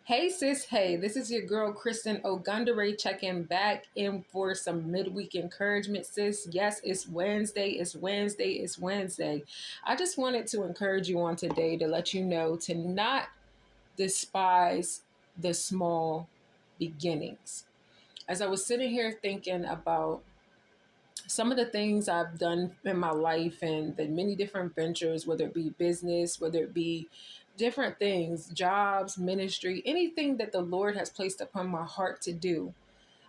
Hey sis, hey, this is your girl Kristen Ogundere checking back in for some midweek encouragement, sis. Yes, it's Wednesday, it's Wednesday, it's Wednesday. I just wanted to encourage you on today to let you know to not despise the small beginnings. As I was sitting here thinking about some of the things I've done in my life and the many different ventures, whether it be business, whether it be different things, jobs, ministry, anything that the Lord has placed upon my heart to do,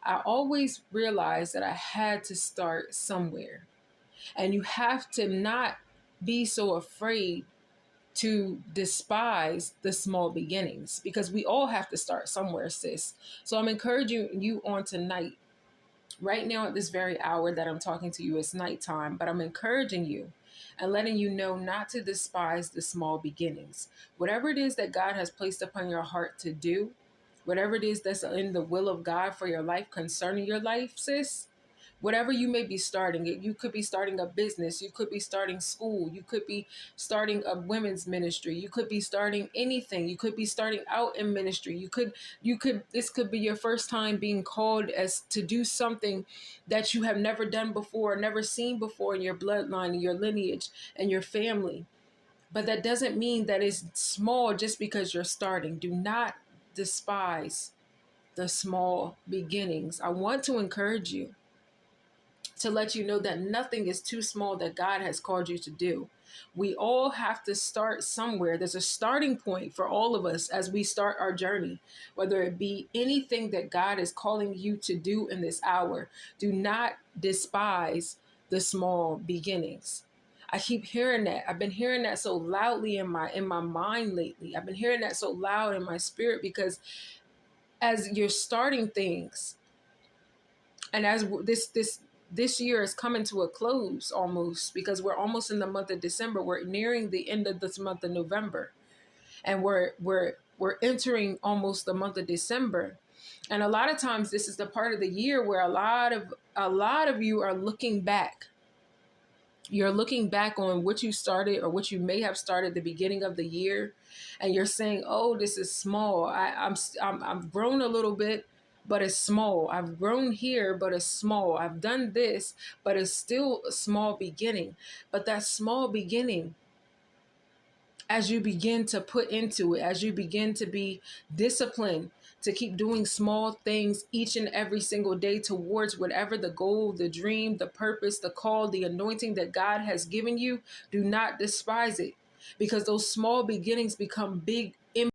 I always realized that I had to start somewhere. And you have to not be so afraid to despise the small beginnings because we all have to start somewhere, sis. So I'm encouraging you on tonight. Right now, at this very hour that I'm talking to you, it's nighttime, but I'm encouraging you and letting you know not to despise the small beginnings. Whatever it is that God has placed upon your heart to do, whatever it is that's in the will of God for your life concerning your life, sis, whatever you may be starting, you could be starting a business, you could be starting school, you could be starting a women's ministry, you could be starting anything, you could be starting out in ministry, you could this could be your first time being called as to do something that you have never done before, never seen before in your bloodline, in your lineage, and your family. But that doesn't mean that it's small just because you're starting. Do not despise the small beginnings. I want to encourage you to let you know that nothing is too small that God has called you to do. We all have to start somewhere. There's a starting point for all of us as we start our journey, whether it be anything that God is calling you to do in this hour. Do not despise the small beginnings. I keep hearing that. I've been hearing that so loudly in my mind lately. I've been hearing that so loud in my spirit because as you're starting things, and as this year is coming to a close almost, because we're almost in the month of December, we're nearing the end of this month of November, and we're entering almost the month of December. And a lot of times this is the part of the year where a lot of you are looking back. You're looking back on what you started or what you may have started at the beginning of the year, and you're saying, "Oh, this is small. I've grown a little bit, but it's small. I've grown here, but it's small. I've done this, but it's still a small beginning." But that small beginning, as you begin to put into it, as you begin to be disciplined to keep doing small things each and every single day towards whatever the goal, the dream, the purpose, the call, the anointing that God has given you, do not despise it, because those small beginnings become big